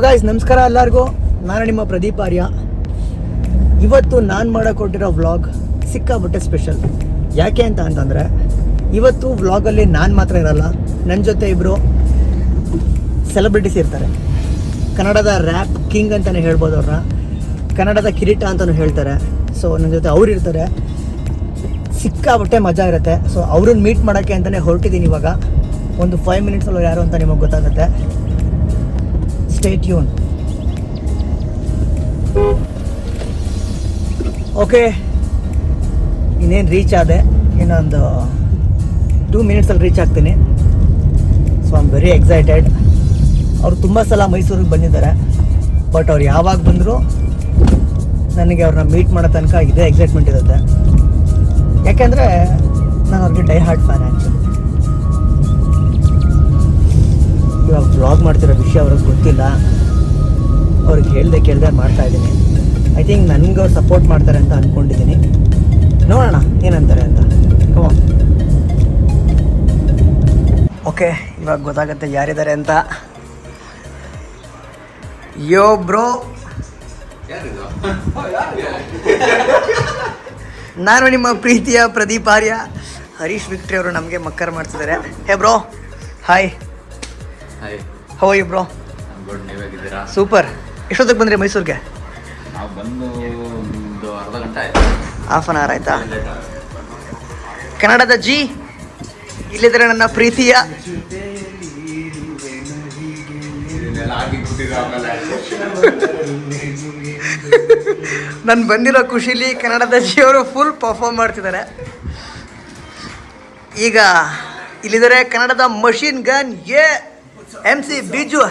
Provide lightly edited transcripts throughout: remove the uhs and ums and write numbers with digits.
Guys ನಮಸ್ಕಾರ ಎಲ್ಲರಿಗೂ. ನಾನು ನಿಮ್ಮ ಪ್ರದೀಪ್ ಆರ್ಯ. ಇವತ್ತು ನಾನು ಮಾಡೋಕೊಟ್ಟಿರೋ ವ್ಲಾಗ್ ಸಿಕ್ಕಾಪಟ್ಟೆ ಸ್ಪೆಷಲ್. ಯಾಕೆ ಅಂತಂದರೆ ಇವತ್ತು ವ್ಲಾಗಲ್ಲಿ ನಾನು ಮಾತ್ರ ಇರಲ್ಲ, ನನ್ನ ಜೊತೆ ಇಬ್ಬರು ಸೆಲೆಬ್ರಿಟೀಸ್ ಇರ್ತಾರೆ. ಕನ್ನಡದ ರ್ಯಾಪ್ ಕಿಂಗ್ ಅಂತಲೇ ಹೇಳ್ಬೋದು ಅವ್ರನ್ನ, ಕನ್ನಡದ ಕಿರೀಟ ಅಂತಲೂ ಹೇಳ್ತಾರೆ. ಸೊ ನನ್ನ ಜೊತೆ ಅವ್ರು ಇರ್ತಾರೆ, ಸಿಕ್ಕಾಪಟ್ಟೆ ಮಜಾ ಇರುತ್ತೆ. ಸೊ ಅವ್ರನ್ನ ಮೀಟ್ ಮಾಡೋಕ್ಕೆ ಅಂತಲೇ ಹೊರಟಿದ್ದೀನಿ ಇವಾಗ. ಒಂದು 5 ಮಿನಿಟ್ಸಲ್ಲಿ ಯಾರು ಅಂತ ನಿಮಗೆ ಗೊತ್ತಾಗುತ್ತೆ. Stay tune. ಓಕೆ, ಇನ್ನೇನು ರೀಚ್ ಆದೆ, ಇನ್ನೊಂದು 2 ಮಿನಿಟ್ಸಲ್ಲಿ ರೀಚ್ ಆಗ್ತೀನಿ. So I am very excited. ಅವರು ತುಂಬ ಸಲ ಮೈಸೂರಿಗೆ ಬಂದಿದ್ದಾರೆ, ಬಟ್ ಅವ್ರು ಯಾವಾಗ ಬಂದರೂ ನನಗೆ ಅವ್ರನ್ನ ಮೀಟ್ ಮಾಡೋ ತನಕ ಇದೇ ಎಕ್ಸೈಟ್ಮೆಂಟ್ ಇರುತ್ತೆ. ಯಾಕೆಂದರೆ ನಾನು ಅವ್ರಿಗೆ ಡೈ ಹಾರ್ಟ್ ಫ್ಯಾನ್ ಆ್ಯಕ್ಚುಲಿ. ಇವಾಗ ವ್ಲಾಗ್ ಮಾಡ್ತಿರೋ ವಿಷಯ ಅವ್ರಿಗೆ ಗೊತ್ತಿಲ್ಲ, ಅವ್ರಿಗೆ ಕೇಳ್ದೆ ಮಾಡ್ತಾಯಿದ್ದೀನಿ. ಐ ಥಿಂಕ್ ನನಗೆ ಅವ್ರು ಸಪೋರ್ಟ್ ಮಾಡ್ತಾರೆ ಅಂತ ಅಂದ್ಕೊಂಡಿದ್ದೀನಿ. ನೋಡೋಣ ಏನಂತಾರೆ ಅಂತ. ಓಕೆ, ಇವಾಗ ಗೊತ್ತಾಗುತ್ತೆ ಯಾರಿದ್ದಾರೆ ಅಂತ. ಯೋ ಬ್ರೋ, ನಾನು ನಿಮ್ಮ ಪ್ರೀತಿಯ ಪ್ರದೀಪ್ ಆರ್ಯ. ಹರೀಶ್ ವಿಕ್ಟ್ರಿ ಅವರು ನಮಗೆ ಮಕ್ಕರ್ ಮಾಡ್ತಿದ್ದಾರೆ. Hey bro, hi. Hi, how you bro? Good, ನೀವಾಗಿದ್ದೀರಾ? ಸೂಪರ್. ಎಷ್ಟೊತ್ತಿಗೆ ಬಂದ್ರಿ ಮೈಸೂರಿಗೆ? ನಾವು ಬಂದು ಒಂದು ಅರ್ಧ ಗಂಟೆ ಆಯಿತು. ಹಾಫ್ ಆನ್ ಅವರ್ ಆಯಿತಾ? ಕನ್ನಡದ ಜಿ ಇಲ್ಲಿದ್ರೆ ನನ್ನ ಪ್ರೀತಿಯ ನಾನು ಬಂದಿರೋ ಖುಷಿಲಿ ಕನ್ನಡದ ಜಿ ಅವರು ಫುಲ್ ಪರ್ಫಾರ್ಮ್ ಮಾಡ್ತಿದ್ದಾರೆ. ಈಗ ಇಲ್ಲಿದ್ದಾರೆ ಕನ್ನಡದ machine gun MC Biju.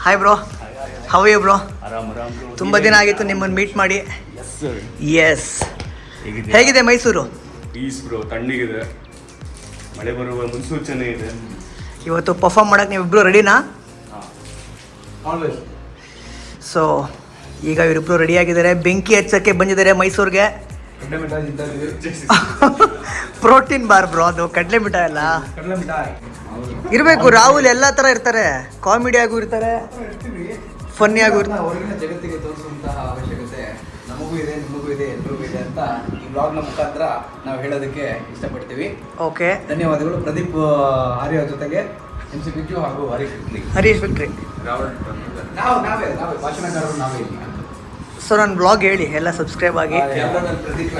Hi bro, how you bro? ತುಂಬ ದಿನ ಆಗಿತ್ತು ನಿಮ್ಮನ್ನು ಮೀಟ್ ಮಾಡಿ. ಎಸ್, ಹೇಗಿದೆ ಮೈಸೂರು? ಪೀಸ್ ಬ್ರೋ, ತಣ್ಣಗಿದೆ, ಮಳೆ ಬರುವ ಮುನ್ಸೂಚನೆ ಇದೆ. ಇವತ್ತು ಪರ್ಫಾರ್ಮ್ ಮಾಡೋಕ್ಕೆ ನೀವಿಬ್ರು ರೆಡಿನಾ? ಸೊ ಈಗ ಇವರಿಬ್ರು ರೆಡಿಯಾಗಿದ್ದಾರೆ, ಬೆಂಕಿ ಹಚ್ಚಕ್ಕೆ ಬಂದಿದ್ದಾರೆ ಮೈಸೂರಿಗೆ. ಪ್ರೋಟೀನ್ ಬಾರ್ ಬ್ರೋ, ಅದು ಕಡಲೆ ಮಿಠಾಯಿ ಅಲ್ಲ, ಇರಬೇಕು. ರಾಹುಲ್ ಎಲ್ಲ ಥರ ಇರ್ತಾರೆ, ಕಾಮಿಡಿ ಆಗೂ ಇರ್ತಾರೆ, ಫನ್ನಿ ಆಗೂ ಇರ್ತಾರೆ. ಹೊರಗಿನ ಜಗತ್ತಿಗೆ ತೋರಿಸುವಂತಹ ಅವಶ್ಯಕತೆ ನಮಗೂ ಇದೆ, ನಿಮಗೂ ಇದೆ, ಎಲ್ರಿಗೂ ಇದೆ ಅಂತ ಈ ಬ್ಲಾಗ್ನ ಮುಖಾಂತರ ನಾವು ಹೇಳೋದಕ್ಕೆ ಇಷ್ಟಪಡ್ತೀವಿ. ಓಕೆ, ಧನ್ಯವಾದಗಳು. ಪ್ರದೀಪ್ ಆರ್ಯ ಜೊತೆಗೆ MC ಬಿಜು ಹಾಗೂ ಹರೀಶ್ ವಿಕ್ಟ್ರಿ. ನಾವೇ ಭಾಷಣಕಾರರು ನಾವೇ ಇಲ್ಲಿ. ಸೊ ನನ್ನ ಬ್ಲಾಗ್ ಹೇಳಿ, ಎಲ್ಲ ಸಬ್ಸ್ಕ್ರೈಬ್ ಆಗಿ. ಪ್ರದೀಪ್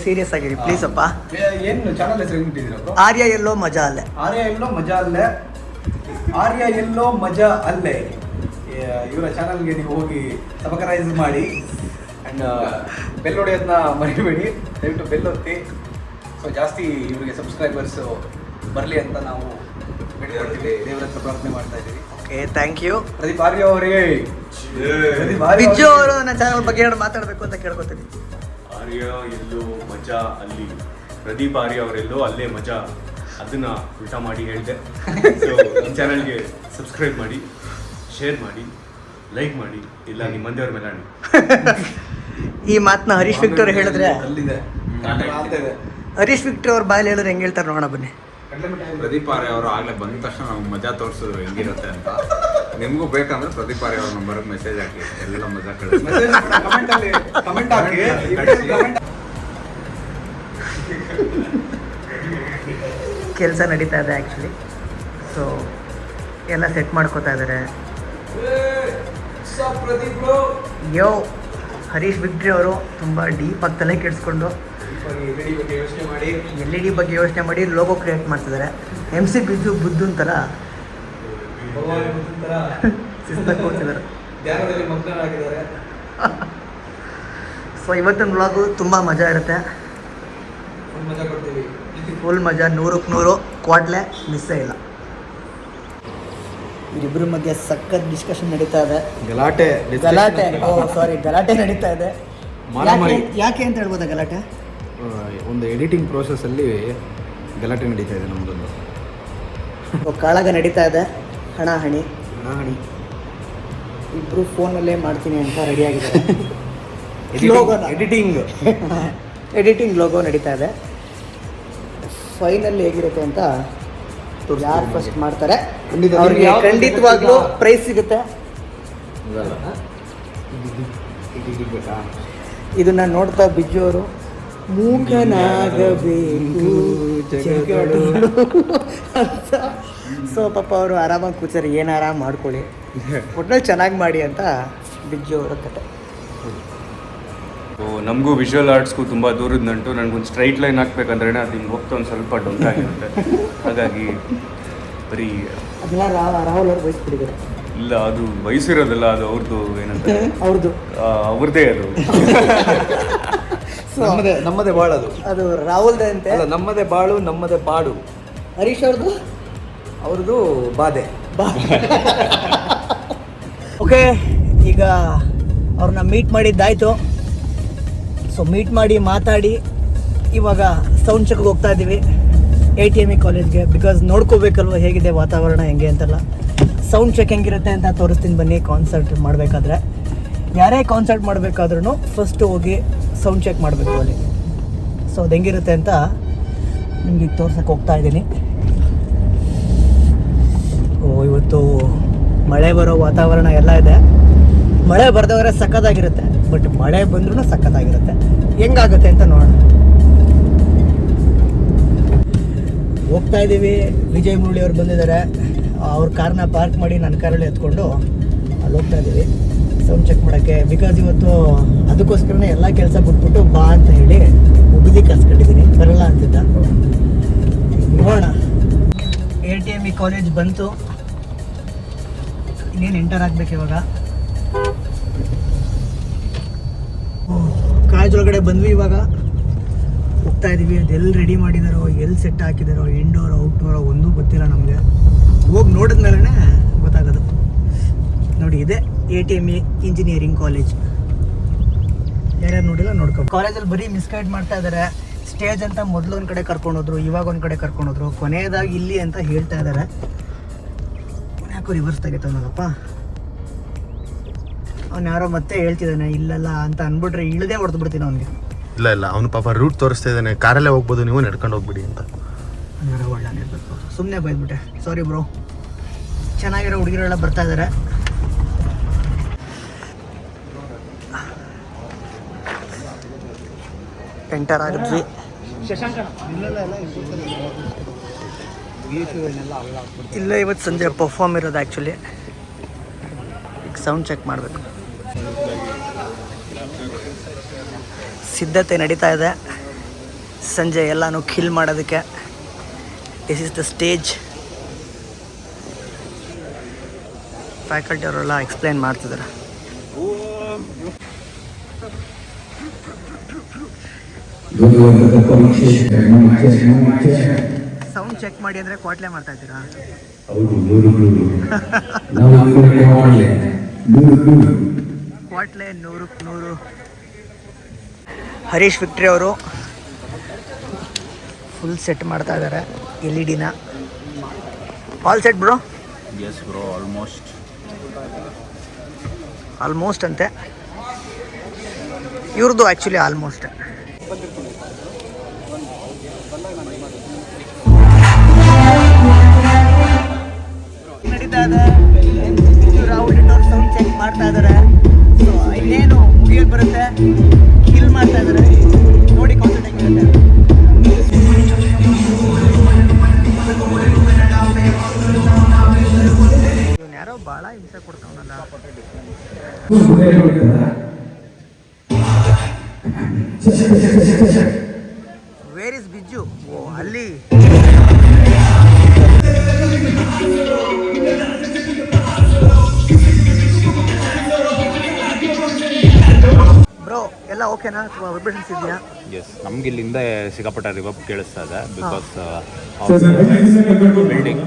ಸೀರಿಯಸ್ ಆಗಿರಿ ಪ್ಲೀಸ್ ಅಪ್ಪ. ಏನು ಚಾನಲ್ ಹೆಸರು ಇಟ್ಟಿದ್ದೀರಾ? ಆರ್ಯ ಎಲ್ಲೋ ಮಜಾ ಅಲ್ಲೇ. ಆರ್ಯ ಎಲ್ಲೋ ಮಜಾ ಅಲ್ಲೇ. ಆರ್ಯ ಎಲ್ಲೋ ಮಜಾ ಅಲ್ಲೇ. ಇವರ ಚಾನಲ್ಗೆ ನೀವು ಹೋಗಿ ಸಬ್ಸ್ಕ್ರೈಬ್ ಮಾಡಿ ಆ್ಯಂಡ್ ಬೆಲ್ ಹೊಡೆಯೋದನ್ನ ಮರಿಬೇಡಿ, ದಯವಿಟ್ಟು ಬೆಲ್ ಒತ್ತಿ. ಸೊ ಜಾಸ್ತಿ ಇವರಿಗೆ ಸಬ್ಸ್ಕ್ರೈಬರ್ಸ್ ಬರಲಿ ಅಂತ ನಾವು ಬೇಡ್ಕೊಳ್ತೀವಿ, ದೇವರ ಹತ್ರ ಪ್ರಾರ್ಥನೆ ಮಾಡ್ತಾ ಇದ್ದೀವಿ. Okay, thank you. Pradeep Arya ಅವರೇ, ಬಿಜ್ಜು ಅವರು ನನ್ನ ಚಾನಲ್ ಬಗ್ಗೆ ಏನಾದ್ರು ಮಾತಾಡಬೇಕು ಅಂತ ಕೇಳ್ಕೊತೀನಿ. ಆರ್ಯ ಎಲ್ಲೋ ಮಜಾ ಅಲ್ಲಿ, ಪ್ರದೀಪ್ ಆರ್ಯ ಅವರೆಲ್ಲೋ ಅಲ್ಲೇ ಮಜಾ, ಅದನ್ನ ಉಲ್ಟಾ ಮಾಡಿ ಹೇಳಿದೆ. ಸೊ ಈ ಚಾನಲ್ಗೆ ಸಬ್ಸ್ಕ್ರೈಬ್ ಮಾಡಿ, ಶೇರ್ ಮಾಡಿ, ಲೈಕ್ ಮಾಡಿ, ಇಲ್ಲ ನಿಮ್ಮ ಮಂದಿಯವ್ರ ಮೇಲೆ ಆಡಿ. ಈ ಮಾತನ್ನ ಹರೀಶ್ ವಿಕ್ಟ್ರಿ ಅವ್ರು ಹೇಳಿದ್ರೆ, ಅಲ್ಲಿದೆ ಹರೀಶ್ ವಿಕ್ಟ್ರಿ ಅವ್ರ ಬಾಯಲ್ಲಿ ಹೇಳಿದ್ರೆ ಹೆಂಗೆ ಹೇಳ್ತಾರೆ ನೋಡೋಣ ಬನ್ನಿ. ಪ್ರದೀಪ್ ಆರ್ಯ ಅವರು ಆಗಲೇ ಬಂದ ತಕ್ಷಣ ನಮ್ಗೆ ಮಜಾ ತೋರಿಸಿದ್ರು ಹೆಂಗಿರುತ್ತೆ ಅಂತ. ನಿಮಗೂ ಬೇಕಂದ್ರೆ ಪ್ರದೀಪ್ ಆರ್ಯ ಅವ್ರ ನಂಬರ್ಗೆ ಮೆಸೇಜ್ ಹಾಕಿ, ಎಲ್ಲ ಮಜಾ ಕಳಿಸಿ. ಕಮೆಂಟ್ ಹಾಕಿ. ಕೆಲಸ ನಡೀತಾ ಇದೆ ಆ್ಯಕ್ಚುಲಿ. ಸೊ ಎಲ್ಲ ಸೆಟ್ ಮಾಡ್ಕೋತಾ ಇದ್ದಾರೆ. ಯೋ ಹರೀಶ್ ವಿಕ್ಟ್ರಿ ಅವರು ತುಂಬ ಡೀಪಾಗಿ ತಲೆ ಕೆಡಿಸ್ಕೊಂಡು LED ಬಗ್ಗೆ ಯೋಚನೆ ಮಾಡಿ ಲೋಗೋ ಕ್ರಿಯೇಟ್ ಮಾಡ್ತಿದ್ದಾರೆ. MC ಬಿಜು ಬುದ್ಧನ್ ಥರ ಶಿಸ್ತಾಗಿ ಕೂರ್ತಿದ್ದಾರೆ. ಧ್ಯಾನದಲ್ಲಿ ಮಗ್ನರಾಗಿದ್ದಾರೆ. ಸೊ ಇವತ್ತಿನ ವ್ಲಾಗು ತುಂಬ ಮಜಾ ಇರುತ್ತೆ, ಮಜಾ ಕೊಡ್ತೀವಿ, ಫುಲ್ ಮಜಾ, 100ಕ್ಕೆ 100 ಕ್ವಾಟ್ಲೆ ಮಿಸ್ಸೇ ಇಲ್ಲ. ಇವರಿಬ್ಬರ ಮಧ್ಯೆ ಸಖತ್ ಡಿಸ್ಕಷನ್ ನಡೀತಾ ಇದೆ. ಗಲಾಟೆ ನಡೀತಾ ಇದೆ. ಯಾಕೆ ಅಂತ ಹೇಳ್ಬೋದಾ ಗಲಾಟೆ? ಒಂದು ಎಡಿಟಿಂಗ್ ಪ್ರೋಸೆಸ್ಸಲ್ಲಿ ಗಲಾಟೆ ನಡೀತಾ ಇದೆ ನಮ್ಮದೊಂದು. ಕಾಳಗ ನಡೀತಾ ಇದೆ, ಹಣಾಹಣಿ. ಇಬ್ಬರು ಫೋನಲ್ಲೇ ಮಾಡ್ತೀನಿ ಅಂತ ರೆಡಿಯಾಗಿದ್ದಾರೆ. ಎಡಿಟಿಂಗ್ ಲೋಗೋ ನಡೀತಾ ಇದೆ. ಫೈನಲ್ ಹೇಗಿರುತ್ತೆ ಅಂತ ಯಾರು ಫಸ್ಟ್ ಮಾಡ್ತಾರೆ ಖಂಡಿತ. ಅವ್ರಿಗೆ ನಿಮ್ಗೆ ಯಾವ್ದು ಖಂಡಿತವಾಗ್ಲೂ ಬೇಕಾ? ಪ್ರೈಸ್ ಸಿಗುತ್ತೆ. ಇದನ್ನ ನೋಡ್ತಾ ಬಿಜ್ಜು ಅವರು ಮೂಕನಾಗಬೇಕು ಜಗಡು ಅಂತ. ಸೊ ಪಾಪ ಅವರು ಆರಾಮಾಗಿ ಕೂತಾರೆ, ಏನು ಆರಾಮ್ ಮಾಡ್ಕೊಳ್ಳಿ, ಒಟ್ನಲ್ಲಿ ಚೆನ್ನಾಗಿ ಮಾಡಿ ಅಂತ ಬಿಜ್ಜು ಅವರ ಕತೆ. ಸೊ ನಮಗೂ ವಿಜುವಲ್ ಆರ್ಟ್ಸ್ಗೂ ತುಂಬ ದೂರದ ನಂಟು. ನನಗೊಂದು ಸ್ಟ್ರೈಟ್ ಲೈನ್ ಹಾಕ್ಬೇಕಂದ್ರೆ ಅದು ಹಿಂಗೆ ಹೋಗ್ತಾ ಒಂದು ಸ್ವಲ್ಪ ಡೊಂಕಾಗಿರುತ್ತೆ. ಹಾಗಾಗಿ ಬರೀ ಅದನ್ನ ರಾಹುಲ್ ಅವ್ರು ವಹಿಸ್ಬಿಟ್ಟಿದ್ದಾರೆ. ಇಲ್ಲ, ಅದು ವಯಸ್ಸಿರೋದಲ್ಲ, ಅದು ಅವ್ರದ್ದು ಏನಂತ ಅವ್ರದ್ದು ಅವ್ರದ್ದೇ ಅದು. ಸೊ ನಮ್ಮದೇ ಬಾಳು ಅದು. ಅದು ರಾಹುಲ್ದೇ ಅಂತೆ. ಅಲ್ಲ, ನಮ್ಮದೇ ಬಾಳು ನಮ್ಮದೇ ಬಾಡು. ಹರೀಶ್ ಅವ್ರದ್ದು ಅವ್ರದ್ದು ಬಾಧೆ. ಓಕೆ, ಈಗ ಅವ್ರನ್ನ ಮೀಟ್ ಮಾಡಿದ್ದಾಯಿತು. ಸೊ ಮೀಟ್ ಮಾಡಿ ಮಾತಾಡಿ ಇವಾಗ ಸೌಂಡ್ ಚೆಕ್ಗೆ ಹೋಗ್ತಾ ಇದ್ದೀವಿ ATME ಕಾಲೇಜ್ಗೆ. ಬಿಕಾಸ್ ನೋಡ್ಕೋಬೇಕಲ್ವ ಹೇಗಿದೆ ವಾತಾವರಣ ಹೆಂಗೆ ಅಂತೆಲ್ಲ. ಸೌಂಡ್ ಚೆಕ್ ಹೆಂಗಿರುತ್ತೆ ಅಂತ ತೋರಿಸ್ತೀನಿ ಬನ್ನಿ. ಕಾನ್ಸರ್ಟ್ ಮಾಡಬೇಕಾದ್ರೆ, ಯಾರೇ ಕಾನ್ಸರ್ಟ್ ಮಾಡಬೇಕಾದ್ರೂ ಫಸ್ಟು ಹೋಗಿ ಸೌಂಡ್ ಚೆಕ್ ಮಾಡಬೇಕು ಅಲ್ಲಿ. ಸೊ ಅದು ಹೆಂಗಿರುತ್ತೆ ಅಂತ ನಿಮಗೆ ತೋರ್ಸಕ್ಕೆ ಹೋಗ್ತಾ ಇದ್ದೀನಿ. ಇವತ್ತು ಮಳೆ ಬರೋ ವಾತಾವರಣ ಎಲ್ಲ ಇದೆ. ಮಳೆ ಬರ್ದವರೆ ಸಖತ್ತಾಗಿರುತ್ತೆ, ಬಟ್ ಮಳೆ ಬಂದ್ರೂ ಸಖತ್ತಾಗಿರುತ್ತೆ. ಹೆಂಗಾಗುತ್ತೆ ಅಂತ ನೋಡೋಣ. ಹೋಗ್ತಾ ಇದ್ದೀವಿ. ವಿಜಯ್ ಮುರಳಿ ಅವ್ರು ಬಂದಿದ್ದಾರೆ. ಅವ್ರ ಕಾರ್ನ ಪಾರ್ಕ್ ಮಾಡಿ ನನ್ನ ಕಾರಲ್ಲಿ ಎತ್ಕೊಂಡು ಅಲ್ಲಿ ಹೋಗ್ತಾ ಇದ್ದೀವಿ ಸೌಂಡ್ ಚೆಕ್ ಮಾಡೋಕ್ಕೆ. ಬಿಕಾಸ್ ಇವತ್ತು ಅದಕ್ಕೋಸ್ಕರನೇ ಎಲ್ಲ ಕೆಲಸ ಬಿಟ್ಬಿಟ್ಟು ಬಾ ಅಂತ ಹೇಳಿ ಉಗಿದಿ ಕರ್ಸ್ಕೊಂಡಿದ್ದೀನಿ. ಬರಲ್ಲ ಅಂತಿದ್ದ. ನೋಡೋಣ. ATME ಕಾಲೇಜ್ ಬಂತು, ಇನ್ನೇನು ಎಂಟರ್ ಆಗ್ಬೇಕು ಇವಾಗ. ಕಾಲೇಜ್ ಒಳಗಡೆ ಬಂದ್ವಿ. ಇವಾಗ ಹೋಗ್ತಾ ಇದ್ದೀವಿ. ಅದು ಎಲ್ಲಿ ರೆಡಿ ಮಾಡಿದಾರೋ, ಎಲ್ಲಿ ಸೆಟ್ ಹಾಕಿದಾರೋ, ಇಂಡೋರೋ ಔಟ್ಡೋರೋ ಒಂದೂ ಗೊತ್ತಿಲ್ಲ ನಮಗೆ. ಹೋಗಿ ನೋಡಿದ್ಮೇಲೆ ಗೊತ್ತಾಗೋದು. ನೋಡಿ, ಇದೆ ATME ಇಂಜಿನಿಯರಿಂಗ್ ಕಾಲೇಜ್. ಯಾರ್ಯಾರು ನೋಡಿಲ್ಲ ನೋಡ್ಕೊ. ಕಾಲೇಜಲ್ಲಿ ಬರೀ ಮಿಸ್ಗೈಡ್ ಮಾಡ್ತಾ ಇದ್ದಾರೆ. ಸ್ಟೇಜ್ ಅಂತ ಮೊದಲು ಒಂದು ಕಡೆ ಕರ್ಕೊಂಡೋದ್ರು, ಇವಾಗ ಒಂದು ಕಡೆ ಕರ್ಕೊಂಡೋದ್ರು, ಕೊನೆಯದಾಗಿ ಇಲ್ಲಿ ಅಂತ ಹೇಳ್ತಾ ಇದ್ದಾರೆ. ಯಾಕೋ ರಿವರ್ಸ್ ತೆಗಿತಾನಲ್ಲಪ್ಪ ಅವ್ನು. ಯಾರೋ ಮತ್ತೆ ಹೇಳ್ತಿದ್ದಾನೆ ಇಲ್ಲಲ್ಲ ಅಂತ ಅಂದ್ಬಿಟ್ರೆ ಇಳದೇ ಹೊಡೆದು ಬಿಡ್ತೀನಿ ಅವ್ನಿಗೆ. ಇಲ್ಲ ಇಲ್ಲ, ಅವನು ಪಾಪ ರೂಟ್ ತೋರಿಸ್ತಾ ಇದ್ದಾನೆ, ಕಾರಲ್ಲೇ ಹೋಗ್ಬೋದು, ನೀವು ನಡ್ಕೊಂಡು ಹೋಗ್ಬಿಡಿ ಅಂತ. ಹಂಗಾರೆ ಒಳ್ಳೆ ಇರಬೇಕು. ಸುಮ್ಮನೆ ಬೈದ್ಬಿಟ್ಟೆ, ಸಾರಿ ಬ್ರೋ. ಚೆನ್ನಾಗಿರೋ ಹುಡುಗಿರೆಲ್ಲ ಬರ್ತಾ ಇದ್ದಾರೆ. ಎಂಟರ್ ಆಗಿದ್ವಿ. ಇಲ್ಲ, ಇವತ್ತು ಸಂಜೆ ಪರ್ಫಾರ್ಮ್ ಇರೋದು ಆ್ಯಕ್ಚುಲಿ. ಈಗ ಸೌಂಡ್ ಚೆಕ್ ಮಾಡಬೇಕು. ಸಿದ್ಧತೆ ನಡೀತಾ ಇದೆ ಸಂಜೆ ಎಲ್ಲನೂ ಕಿಲ್ ಮಾಡೋದಕ್ಕೆ. This is the stage. Faculty ಅವರೆಲ್ಲ ಎಕ್ಸ್ಪ್ಲೈನ್ ಮಾಡ್ತಿದ್ದಾರೆ. ಸೌಂಡ್ ಚೆಕ್ ಮಾಡಿ ಅಂದರೆ ಕ್ವಾಟ್ಲೆ ಮಾಡ್ತಾ ಇದ್ದೀರಾ? ಕ್ವಾಟ್ಲೆ 100ಕ್ಕೆ 100. ಹರೀಶ್ ವಿಕ್ಟ್ರಿ ಅವರು ಫುಲ್ ಸೆಟ್ ಮಾಡ್ತಾ ಇದ್ದಾರೆ LED-ನ. All set bro? Yes bro, almost ಅಂತೆ. ಇವ್ರದ್ದು ಆ್ಯಕ್ಚುಲಿ ಆಲ್ಮೋಸ್ಟ್. ನಡೀತಾ ಇದೆ. ರಾಹುಲ್ ಅವ್ರು ಸೌಂಡ್ ಚೆಕ್ ಮಾಡ್ತಾ ಇದ್ದಾರೆ. ಸೊ ಇನ್ನೇನು ಮುಗಿಯೋಕೆ ಬರುತ್ತೆ. ಕಿಲ್ ಮಾಡ್ತಾ ಇದ್ದಾರೆ. ನೋಡಿ ಕಾನ್ಸರ್ಟ್ ಹೆಂಗಿರುತ್ತೆ. ಇವನು ಯಾರೋ ಭಾಳ ಹಿಂಸೆ ಕೊಡ್ತಾವನಲ್ಲ. Where is Biju? ಓ, ಅಲ್ಲಿ. ಬ್ರೋ ಎಲ್ಲ ಓಕೆನಾ? ಅಥವಾ ವೈಬ್ರೇಷನ್ಸ್ ಇದೆಯಾ? ಎಸ್, ನಮ್ಗೆ ಇಲ್ಲಿಂದ ಸಿಕ್ಕಾಪಟ್ಟೆ ರಿವರ್ಬ್ ಕೇಳಿಸ್ತಾ ಇದೆ. ಬಿಕಾಸ್ ಬಿಲ್ಡಿಂಗ್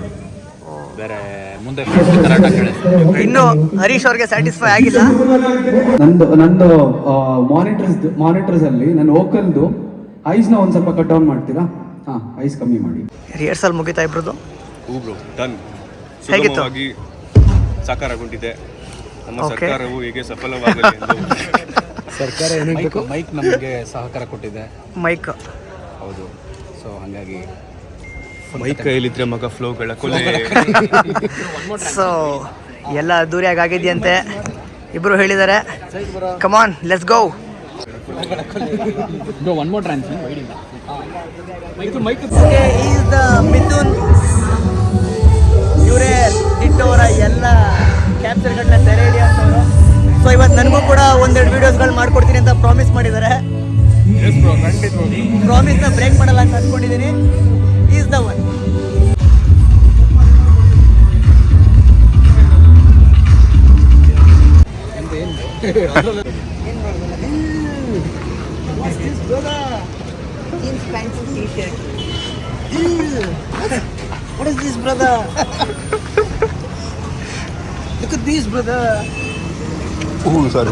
ಬೇರೆ ಮುಂದೆ ಕರೆಕ್ಟಾಗಿ ಕೇಳಿಸ್ತದೆ. ಇನ್ನು ಹರೀಶ್ ಅವ್ರಿಗೆ ಸ್ಯಾಟಿಸ್ಫೈ ಆಗಿಲ್ಲ. ನಂದು ಮಾನಿಟರ್ಸ್ ಅಲ್ಲಿ ನನ್ನ ವೋಕಲ್ದು ಐಸ್ನ ಒಂದು ಸ್ವಲ್ಪ ಕಟ್ ಡೌನ್ ಮಾಡ್ತೀರಾ? ಹಾಂ, ಐಸ್ ಕಮ್ಮಿ ಮಾಡಿ. ರಿಹರ್ಸಲ್ ಮುಗಿತಾ ಇಬ್ರದ್ದು? Bro done. ಹೇಗಿತ್ತು? ಸುಗಮವಾಗಿ ಸಾಕಾರಗೊಂಡಿದೆ. ನಮ್ಮ Okay. ಸರ್ಕಾರವು ಹೇಗೆ ಸಫಲವಾಗಲಿ ಎಂದು ಸರ್ಕಾರ ಏನೇನು ಬೇಕು, ಮೈಕ್ ನಮಗೆ ಸಹಕಾರ ಕೊಟ್ಟಿದೆ. ಮೈಕ್ ಹೌದು. ಸೊ ಹಾಗಾಗಿ ಮೈ ಕೈಲಿದ್ರೆ ಮಗ ಫ್ಲೋಗಳ ಕೊಲೆ. ಸೊ ಎಲ್ಲ ಅದ್ದೂರಿಯಾಗಿ ಆಗಿದೆಯಂತೆ. ಇಬ್ರು ಹೇಳಿದ್ದಾರೆ come on let's go. Is the Mithun. ಇವರೇ ಡಿಟ್ಟೋರ ಎಲ್ಲ ಕ್ಯಾಪ್ಚರ್ಗಳನ್ನ ಸೆರೆ ಹಿಡಿಯೋಂಥವ್ರು. ಸೊ ಇವತ್ತು ನನಗೂ ಕೂಡ ಒಂದೆರಡು ವೀಡಿಯೋಸ್ಗಳು ಮಾಡ್ಕೊಡ್ತೀನಿ ಅಂತ ಪ್ರಾಮಿಸ್ ಮಾಡಿದ್ದಾರೆ. ಪ್ರಾಮಿಸ್ನ ಬ್ರೇಕ್ ಮಾಡಲ್ಲ ಅಂತ ಅಂದ್ಕೊಂಡಿದ್ದೀನಿ. Is the one. What is this, brother? Look at this, brother. Oh, sorry.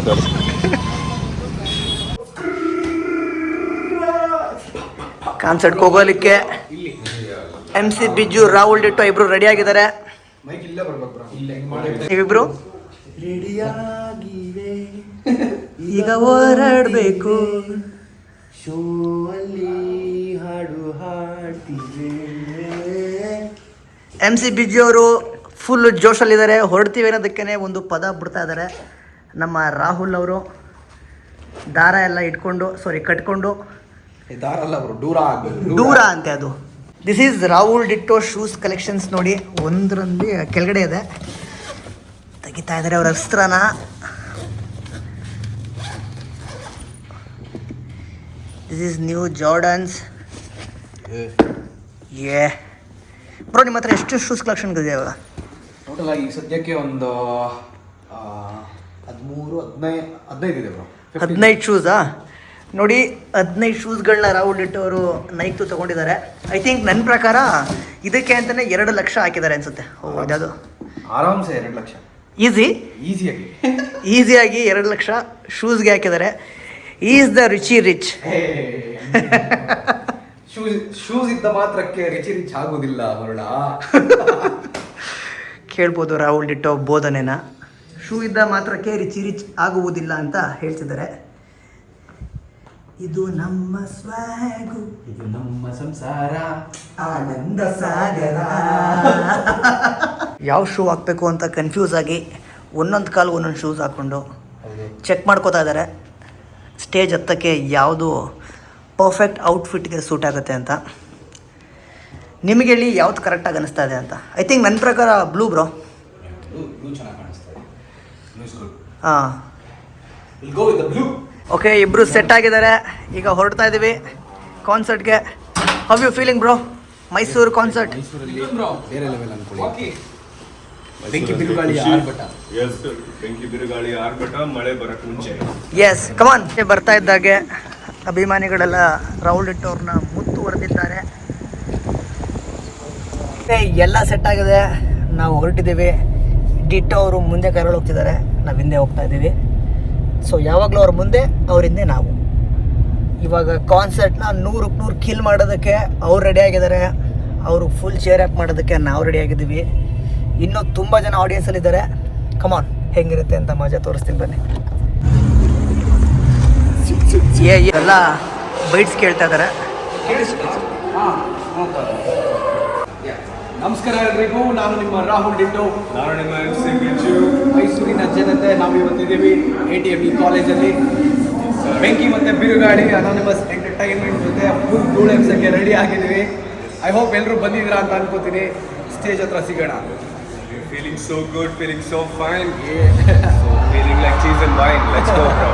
ಕಾನ್ಸರ್ಟ್ಗೆ ಹೋಗೋಲಿಕ್ಕೆ MC Biju, Rahul ditto ಇಬ್ರು ರೆಡಿ ಆಗಿದ್ದಾರೆ. ನೀವಿಬ್ರು ರೆಡಿಯಾಗಿವೆ, ಈಗ ಹೊರಡಬೇಕು. ಶೋ ಅಲ್ಲಿ ಹಾಡು ಹಾಡ್ತಿವೆ. MC ಬಿಜು ಅವರು ಫುಲ್ ಜೋಶಲ್ಲಿದ್ದಾರೆ. ಹೊರಡ್ತೀವಿ ಅನ್ನೋದಕ್ಕೇ ಒಂದು ಪದ ಬಿಡ್ತಾ ಇದ್ದಾರೆ. ನಮ್ಮ ರಾಹುಲ್ ಅವರು ದಾರ ಎಲ್ಲ ಇಟ್ಕೊಂಡು ಕಟ್ಕೊಂಡು ದಾರ ಅಲ್ಲ ಬ್ರೋ, ದೂರ ಅಂತೆ ಅದು. This is Rahul ditto shoes collections. ನೋಡಿ, ಒಂದರಲ್ಲಿ ಕೆಳಗಡೆ ಇದೆ. ತೆಗಿತಾ ಇದ್ದಾರೆ ಅವ್ರ ಅಸ್ತ್ರನ. This is new Jordans. Bro, ನಿಮ್ಮ ಹತ್ರ ಎಷ್ಟು ಶೂಸ್ ಕಲೆಕ್ಷನ್ ಇದೆ ಇವಾಗ? ಟೋಟಲ್ ಆಗಿ ಸದ್ಯಕ್ಕೆ ಒಂದು 13-15 ಇದೆ ಬ್ರೋ. 15 ಶೂಸಾ? ನೋಡಿ, 15 ಶೂಸ್ಗಳನ್ನ ರಾಹುಲ್ ಡಿಟ್ಟೋ ಅವರು ನೈಕ್ತು ತೊಗೊಂಡಿದ್ದಾರೆ. ಐ ಥಿಂಕ್ ನನ್ನ ಪ್ರಕಾರ ಇದಕ್ಕೆ ಅಂತಲೇ 2 ಲಕ್ಷ ಹಾಕಿದ್ದಾರೆ ಅನಿಸುತ್ತೆ. ಅದ್ಯಾವುದು ಆರಾಮ್ಸೆ 2 ಲಕ್ಷ ಈಸಿಯಾಗಿ 2 ಲಕ್ಷ ಶೂಸ್ಗೆ ಹಾಕಿದ್ದಾರೆ. Is the Richie rich. Shoes ಇದ್ದ ಮಾತ್ರಕ್ಕೆ ರಿಚ್ ಆಗೋದಿಲ್ಲ ಮರುಳ. ಕೇಳ್ಬೋದು ರಾಹುಲ್ ಡಿಟ್ಟೋ ಬೋಧನೆನ. ಶೂ ಇದ್ದ ಮಾತ್ರಕ್ಕೆ ರಿಚ್ ಆಗುವುದಿಲ್ಲ ಅಂತ ಹೇಳ್ತಿದ್ದಾರೆ. ಇದು ನಮ್ಮ ಸ್ವಾಗು, ಇದು ನಮ್ಮ ಸಂಸಾರ, ಆನಂದ ಸಾಗರ. ಯಾವ ಶೂ ಹಾಕಬೇಕು ಅಂತ ಕನ್ಫ್ಯೂಸ್ ಆಗಿ ಒಂದೊಂದು ಕಾಲು ಒಂದೊಂದು ಶೂಸ್ ಹಾಕ್ಕೊಂಡು ಚೆಕ್ ಮಾಡ್ಕೋತಾ ಇದ್ದಾರೆ. ಸ್ಟೇಜ್ ಹತ್ತಕ್ಕೆ ಯಾವುದು ಪರ್ಫೆಕ್ಟ್ ಔಟ್ಫಿಟ್ಗೆ ಸೂಟ್ ಆಗುತ್ತೆ ಅಂತ. ನಿಮಗೆ ಹೇಳಿ ಯಾವ್ದು ಕರೆಕ್ಟಾಗಿ ಅನಿಸ್ತಾ ಇದೆ ಅಂತ. ಐ ಥಿಂಕ್ ನನ್ನ ಪ್ರಕಾರ ಬ್ಲೂ ಬ್ರೋ. ಹಾಂ, ಓಕೆ, ಇಬ್ಬರು ಸೆಟ್ ಆಗಿದ್ದಾರೆ. ಈಗ ಹೊರಡ್ತಾ ಇದ್ದೀವಿ ಕಾನ್ಸರ್ಟ್ಗೆ. How you feeling bro? Mysuru concert ಬೇರೆ ಲೆವೆಲ್ ಅನ್ಕೊಳ್ಳಿ. ಬೆಂಕಿ ಬಿರುಗಾಳಿ ಆರ್ಭಟ, ಮಳೆ ಬರಕ್ಕೆ ಮುಂಚೆ. Yes, come on. ಬರ್ತಾ ಇದ್ದಾಗೆ ಅಭಿಮಾನಿಗಳೆಲ್ಲ ರಾಹುಲ್ ಡಿಟ್ಟೋ ಅವ್ರನ್ನ ಮುತ್ತುವರೆದಿದ್ದಾರೆ. ಎಲ್ಲ ಸೆಟ್ ಆಗಿದೆ. ನಾವು ಹೊರಟಿದ್ದೀವಿ. ಡಿಟ್ಟೋ ಅವರು ಮುಂದೆ ಕರೆಗಳು ಹೋಗ್ತಿದ್ದಾರೆ, ನಾವು ಹಿಂದೆ ಹೋಗ್ತಾ ಇದ್ದೀವಿ. ಸೊ ಯಾವಾಗಲೂ ಅವ್ರ ಮುಂದೆ, ಅವ್ರ ಹಿಂದೆ ನಾವು. ಇವಾಗ ಕಾನ್ಸರ್ಟ್ನ 100ಕ್ಕೆ 100 ಕಿಲ್ ಮಾಡೋದಕ್ಕೆ ಅವ್ರು ರೆಡಿ ಆಗಿದ್ದಾರೆ. ಅವರು ಫುಲ್ ಚೇರ್ ಅಪ್ ಮಾಡೋದಕ್ಕೆ ನಾವು ರೆಡಿ ಆಗಿದ್ದೀವಿ. ಇನ್ನೂ ತುಂಬ ಜನ ಆಡಿಯನ್ಸಲ್ಲಿದ್ದಾರೆ. ಕಮಾನ್, ಹೆಂಗಿರುತ್ತೆ ಅಂತ ಮಜಾ ತೋರಿಸ್ತೀನಿ ಬನ್ನಿ. ಎಲ್ಲ ಬೈಟ್ಸ್ ಕೇಳ್ತಾ ಇದ್ದಾರೆ. ನಮಸ್ಕಾರ ಎಲ್ರಿಗೂ, ನಾನು ನಿಮ್ಮ ರಾಹುಲ್ ಡಿಟ್ಟೋ. ನಾನು ನಿಮ್ಮ MC ಬಿಜು. ಮೈಸೂರಿನ ಜನತೆ, ನಾವು ಇವತ್ತಿದ್ದೀವಿ ATME ಕಾಲೇಜಲ್ಲಿ. ಬೆಂಕಿ ಮತ್ತು ಬಿರುಗಾಳಿ ಅನಾನಿಮಸ್ ಎಂಟರ್ಟೈನ್ಮೆಂಟ್ ಜೊತೆ ಫುಲ್ ಧೂಳು ಎಬ್ಸಕ್ಕೆ ರೆಡಿ ಆಗಿದ್ದೀವಿ. ಐ ಹೋಪ್ ಎಲ್ಲರೂ ಬಂದಿದ್ದೀರಾ ಅಂತ ಅನ್ಕೋತೀನಿ. ಸ್ಟೇಜ್ ಹತ್ರ ಸಿಗೋಣ. Feeling so good, feeling so fine. So feeling like cheese and wine. Let's go, bro.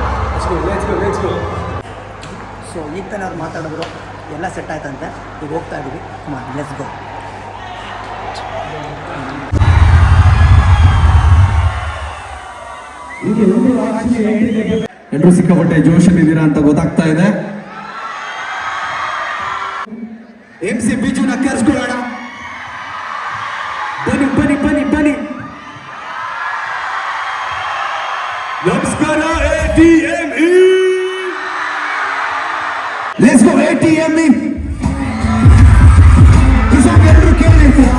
Let's go. So ಈಗ ತಾನೇ ಅವ್ರು ಮಾತಾಡಿದ್ರು, ಎಲ್ಲ ಸೆಟ್ ಆಯ್ತಂತೆ. ಈಗ ಹೋಗ್ತಾ ಇದ್ದೀವಿ. ಕಮಾನ್, ಲೆಟ್ಸ್ ಗೋ. ಎಲ್ಲರೂ ಸಿಕ್ಕಾಪಟ್ಟೆ ಜೋಶಲ್ಲಿದ್ದೀರಾ ಅಂತ ಗೊತ್ತಾಗ್ತಾ ಇದೆ. MC ಬಿಜುನ ಕರೆಸ್ಕೊಳ್ಳೋಣ. ಬನ್ನಿ. ನಮಸ್ಕಾರ ATME. Let's go ATME. ಈ ಸಾಂಗ್ ಎಲ್ಲರೂ ಕೇಳಿರ್ತೀರಾ?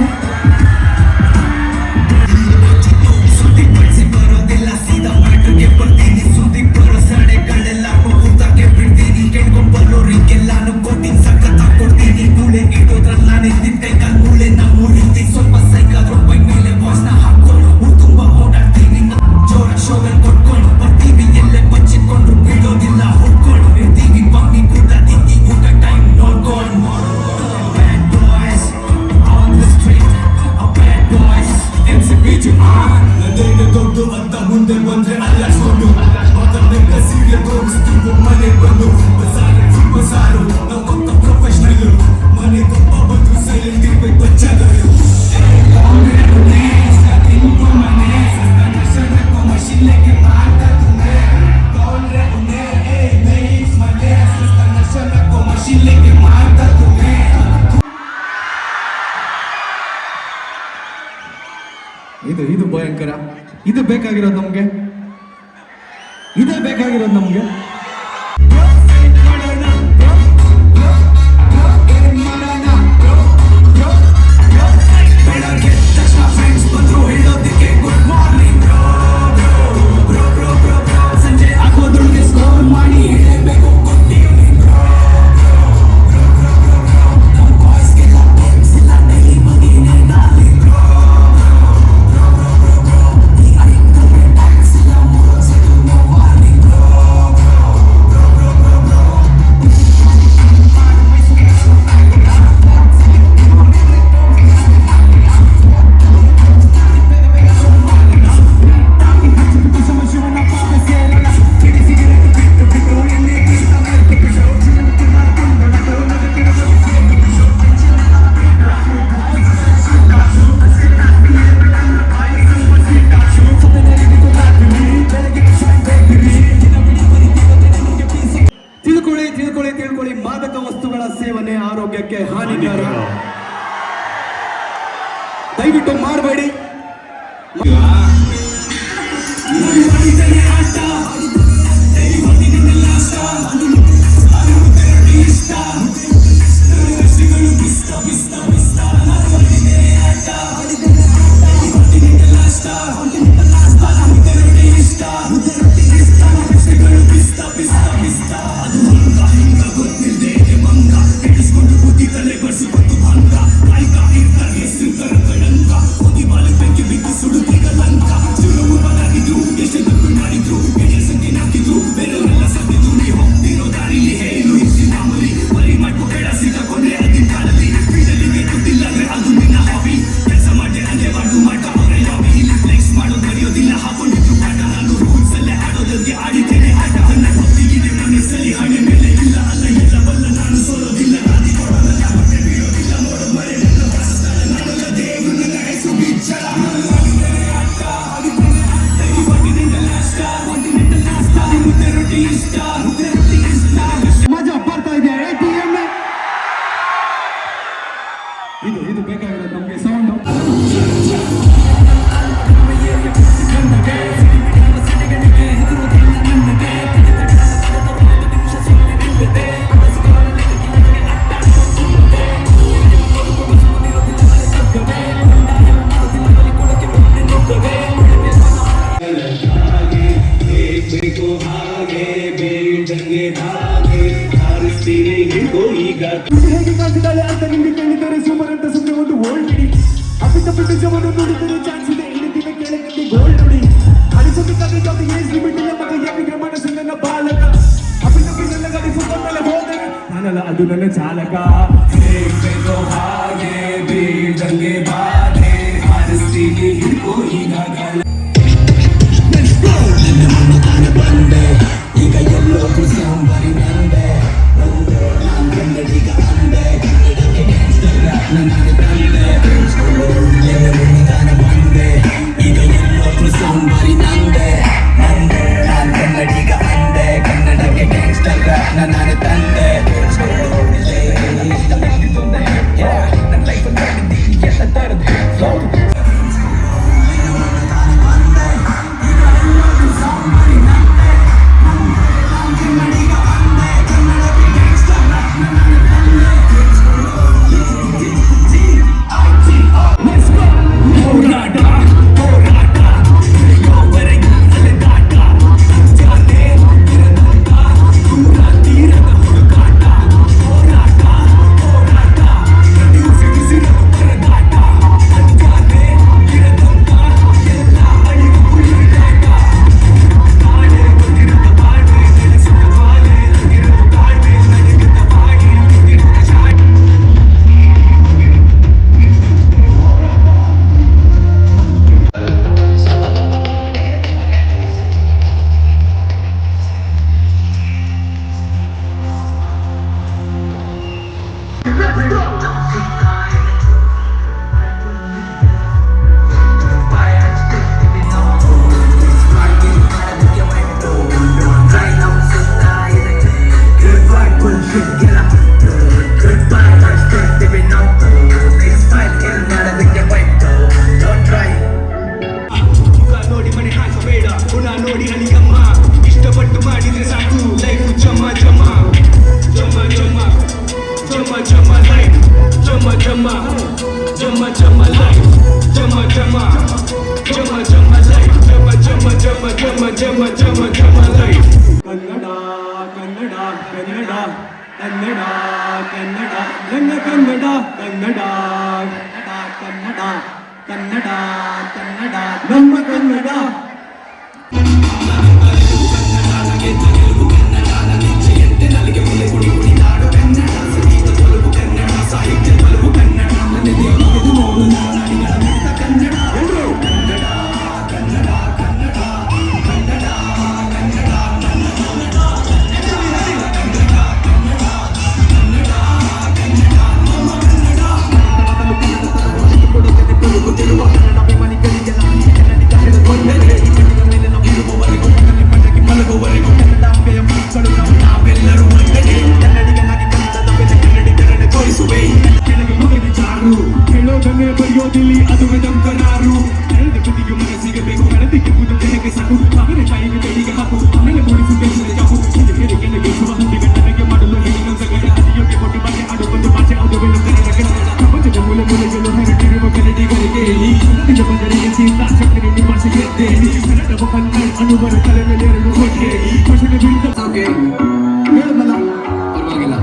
ನಾನು ಕೋಟಿಂಗ್ ಸಖತ್ ಕೊಡ್ತೀನಿ. ಧೂಳೆ ಇಡೋದ್ರಲ್ಲಿ ನಾನೇ ತಿಂತೆ. ಓಕೆನಾ? ಇದು ಬೇಕಾಗಿರೋದು ನಮ್ಗೆ, ಇದೇ ಬೇಕಾಗಿರೋದು ನಮ್ಗೆ. ತಿಳ್ಕೊಳ್ಳಿ, ಮಾದಕ ವಸ್ತುಗಳ ಸೇವನೆ ಆರೋಗ್ಯಕ್ಕೆ ಹಾನಿಕರ. ದಯವಿಟ್ಟು ಮಾಡಬೇಡಿ. ಮಜಾ ಬರ್ತಾ ಇದೆ. ಇದು ಬೇಕಾಗಿರೋದು ನಮ್ಗೆ ಸೌಂಡ್. ಹೇಗೆ ಕಾಣ್ತಿದ್ದಾಳೆ ಅಂತ ನಿಮಗೆ ಕೇಳಿದರೆ ಸೂಪರ್ ಅಂತ ಸುಮ್ಮನೆ ಒಂದು ಗೋಲ್ಡ್ ಬಿಡಿ. ಅಪ್ಪಿತಪ್ಪಿ ನಿಜವನ್ನು ನೋಡಿದರೆ ಚಾನ್ಸ್ ಇದೆ. ಇಲ್ಲಿದ್ದೀನ ಕೆಳಗಡೆ ಗೋಲ್ಡ್ ನೋಡಿ. ಅಡಿಸಬೇಕಾದ್ರೆ ಜೊತೆ ಏಜ್ ಲಿಮಿಟ್ ಇಲ್ಲ. ಮಗ ಯಾಕೆ ಮನಸ್ಸು ನನ್ನ ಬಾಲಕ. ಅಪ್ಪಿತಪ್ಪಿ ನನ್ನ ಗಾಡಿ ಫುಟ್ಬಾಲ್ ಮೇಲೆ ಹೋದರೆ ನಾನಲ್ಲ, ಅದು ನನ್ನ ಚಾಲಕ. ಹೇಗೋ ಹಾಗೆ ಬೀಳ್ದಂಗೆ ಬಾಧೆ ಹಾರಿಸ್ತೀನಿ ಹಿಡ್ಕೋ ಈಗ ಬಂದೆ. ಈಗ ಎಲ್ಲೋ ಸಾಂಬಾರಿ ನಂದೆ ಕನ್ನಡಿಗ ಅಂದೆ. ನನಗೆ ತಂದೆ ಬಂದೆ. ಈಗ ಎಲ್ಲೋ ಸಾಂಬಾರಿ ನಂದೆ ನಾನು ಕನ್ನಡಿಗ ಅಂದೆ. ಕನ್ನಡಕ್ಕೆ ಗ್ಯಾಂಗ್ಸ್ಟರ್ ನಾನು ತಂದೆ. ನನ್ನ ಲೈಫ್ ಎಲ್ಲ ತರದು Jamma, Jamma, Jamma life. Jamma, Jamma, Jamma, Jamma life. Jamma, Jamma, Jamma, Jamma, Jamma, Jamma, Jamma life. Kannada, Kannada, Kannada, Kannada, Kannada, Kannada, Kannada, Kannada, Kannada, Kannada, Kannada, Namma Kannada. ಹೇಳೋದನ್ನೇ ಬರೆಯೋದಿಲ್ಲಿ ಅದುವೇ ನಮ್ಮ ಕರಾರು ಕಳೆದ ಬದಿಗೆ ಮನಸ್ಸಿಗೆ ಬೇಕು ಕಳೆದಿಗೆ ಬುದು ದೇಹಕ್ಕೆ ಸಾಕು ಅವನೇ ತಾಯಿಗೆ ಕೈಗೆ ಹಾಕು ಆಮೇಲೆ ಮೂಡಿಸಿ ಬೇಸಿಗೆ ಕಾಪು ಇದು ಹೇಳಿ ಕೆಳಗೆ ಶುಭ ಹಂದಿಗೆ ನನಗೆ ಮಾಡಲು ಹೇಳಿ ನಮ್ಮ ಗಡ ಅದಿಯೋಗೆ ಕೊಟ್ಟು ಬಾಕೆ ಆಡು ಒಂದು ಭಾಷೆ ಅದುವೇ ನಮ್ಮ ಕನ್ನಡ ಪ್ರಪಂಚದ ಮೂಲೆ ಮೂಲೆಗಳು ಹರಡಿರುವ ಕನ್ನಡಿಗರಿಗೆ ಇಂದ ಬಂದರಿಗೆ ಸೀತಾ ಶಕ್ತಿ ನಿಮ್ಮ ಭಾಷೆಗೆ ದೇವಿ ಕನ್ನಡ ಕನ್ನಡ ಅನುವರ ತಲೆ ಮೇಲೆ ಎರಡು ಹೊಟ್ಟೆ ಭಾಷೆಗೆ ವಿರುದ್ಧ ಹೇಳೋದಲ್ಲ ಪರವಾಗಿಲ್ಲ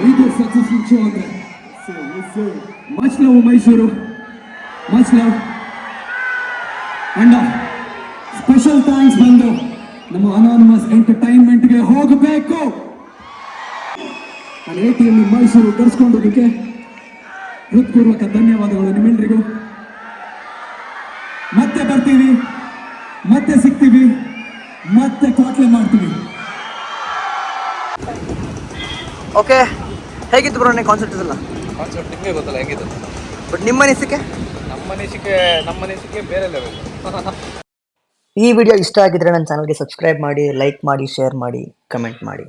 ಇದು ಸಕ್ಸಸ್ಫುಲ್ ಶೋ ಅಂದ್ರೆ much love Mysuru, much love. And special thanks ಬಂದು ನಮ್ಮ ಅನಾನಮಸ್ ಎಂಟರ್ಟೈನ್ಮೆಂಟ್ಗೆ ಹೋಗಬೇಕು. ನಾನು ATM ಮೈಸೂರು ಕರೆಸ್ಕೊಂಡೋದಕ್ಕೆ ಹೃತ್ಪೂರ್ವಕ ಧನ್ಯವಾದಗಳು ನಿಮ್ಮೆಲ್ಲರಿಗೂ. ಮತ್ತೆ ಬರ್ತೀವಿ, ಮತ್ತೆ ಸಿಗ್ತೀವಿ, ಮತ್ತೆ ಕ್ವಾಟ್ಲೆ ಮಾಡ್ತೀವಿ. ಓಕೆ, ಹೇಗಿತ್ತು ಬ್ರೋ ನೀವು ಕಾನ್ಸೆಪ್ಟ್ ಎಲ್ಲ? ಕಾನ್ಸೆಪ್ಟ್ ನಿಮಗೆ ಗೊತ್ತಲ್ಲ ಹೆಂಗಿದೆ. ಬಟ್ ನಿಮ್ಮ ಅನಿಸಿಕೆ? ನಮ್ಮ ಅನಿಸಿಕೆ ಬೇರೆ ಲೆವೆಲ್. ಈ ವಿಡಿಯೋ ಇಷ್ಟ ಆಗಿದ್ರೆ ನನ್ನ ಚಾನಲ್ಗೆ ಸಬ್ಸ್ಕ್ರೈಬ್ ಮಾಡಿ, ಲೈಕ್ ಮಾಡಿ, ಶೇರ್ ಮಾಡಿ, ಕಮೆಂಟ್ ಮಾಡಿ.